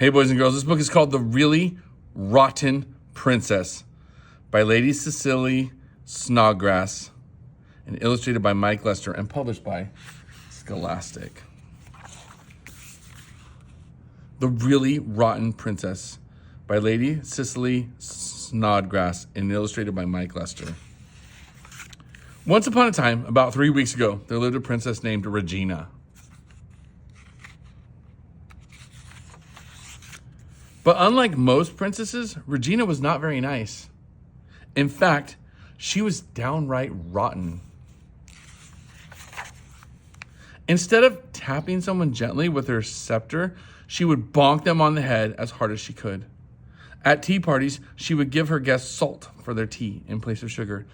Hey, boys and girls, this book is called The Really Rotten Princess by Lady Cecily Snodgrass and illustrated by Mike Lester and published by Scholastic. The Really Rotten Princess by Lady Cecily Snodgrass and illustrated by Mike Lester. Once upon a time, about 3 weeks ago, there lived a princess named Regina. But unlike most princesses, Regina was not very nice. In fact, she was downright rotten. Instead of tapping someone gently with her scepter, she would bonk them on the head as hard as she could. At tea parties, she would give her guests salt for their tea in place of sugar.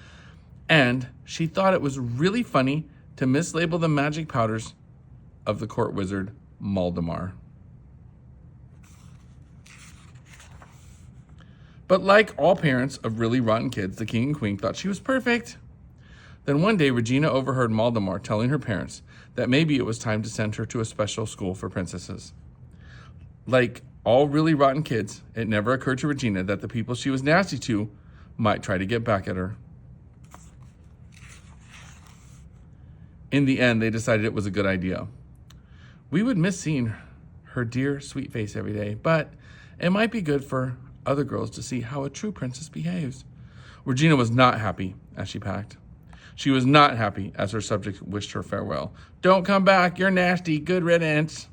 And she thought it was really funny to mislabel the magic powders of the court wizard, Maldemar. But like all parents of really rotten kids, the king and queen thought she was perfect. Then one day, Regina overheard Maldemar telling her parents that maybe it was time to send her to a special school for princesses. Like all really rotten kids, it never occurred to Regina that the people she was nasty to might try to get back at her. In the end, they decided it was a good idea. We would miss seeing her dear, sweet face every day, but it might be good for other girls to see how a true princess behaves. Regina was not happy as she packed. She was not happy as her subjects wished her farewell. "Don't come back, you're nasty, good riddance."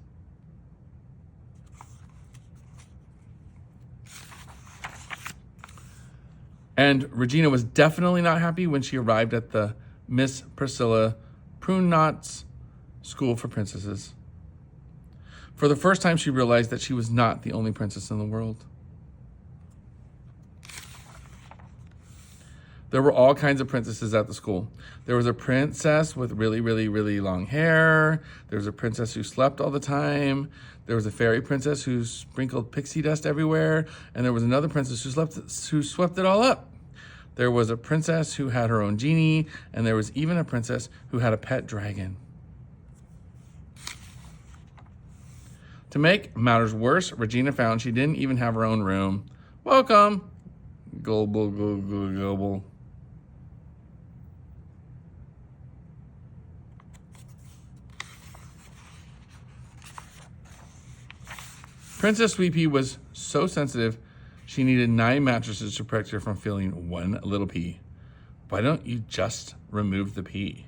And Regina was definitely not happy when she arrived at the Miss Priscilla Prunenot's School for Princesses. For the first time, she realized that she was not the only princess in the world. There were all kinds of princesses at the school. There was a princess with really, really, really long hair. There was a princess who slept all the time. There was a fairy princess who sprinkled pixie dust everywhere. And there was another princess who swept it all up. There was a princess who had her own genie. And there was even a princess who had a pet dragon. To make matters worse, Regina found she didn't even have her own room. Welcome. Gobble, gobble, gobble. Princess Sweet Pea was so sensitive, she needed 9 mattresses to protect her from feeling one little pea. Why don't you just remove the pea?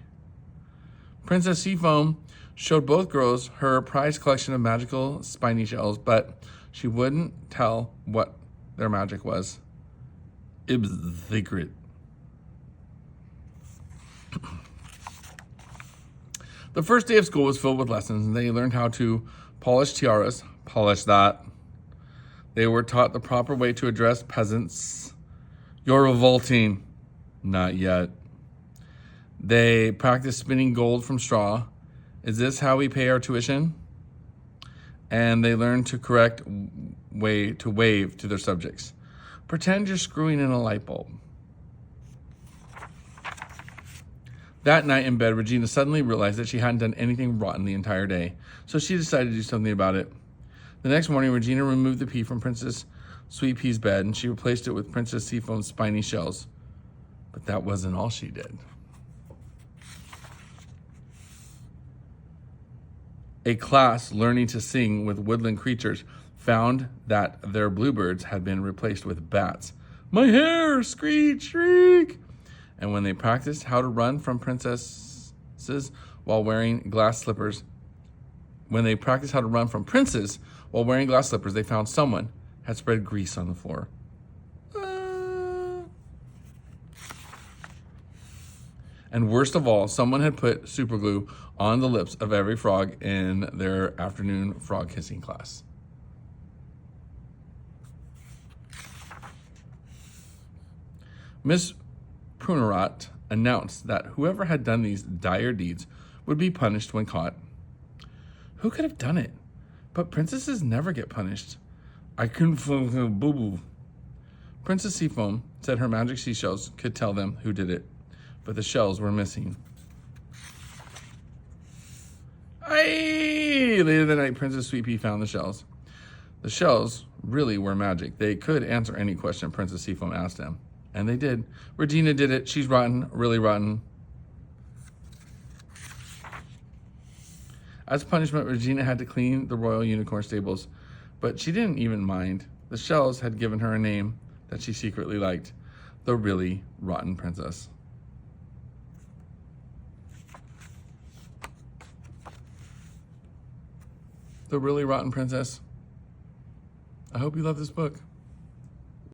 Princess Seafoam showed both girls her prized collection of magical spiny shells, but she wouldn't tell what their magic was. It was a secret. The first day of school was filled with lessons, and they learned how to polish tiaras. Polish that. They were taught the proper way to address peasants. "You're revolting." Not yet. They practiced spinning gold from straw. "Is this how we pay our tuition?" And they learned to correct way to wave to their subjects. "Pretend you're screwing in a light bulb." That night in bed, Regina suddenly realized that she hadn't done anything rotten the entire day, so she decided to do something about it. The next morning, Regina removed the pea from Princess Sweet Pea's bed, and she replaced it with Princess Seafoam's spiny shells. But that wasn't all she did. A class learning to sing with woodland creatures found that their bluebirds had been replaced with bats. "My hair! Screech! Shriek!" And when they practiced how to run from princes while wearing glass slippers, they found someone had spread grease on the floor. And worst of all, someone had put superglue on the lips of every frog in their afternoon frog kissing class. Miss Prunerot announced that whoever had done these dire deeds would be punished when caught. Who could have done it? But princesses never get punished. I couldn't boo-boo. Princess Seafoam said her magic seashells could tell them who did it, but the shells were missing. Aye! Later that night, Princess Sweet Pea found the shells. The shells really were magic. They could answer any question Princess Seafoam asked them. And they did. Regina did it. She's rotten, really rotten. As punishment, Regina had to clean the royal unicorn stables, but she didn't even mind. The shells had given her a name that she secretly liked, the Really Rotten Princess. The Really Rotten Princess. I hope you love this book.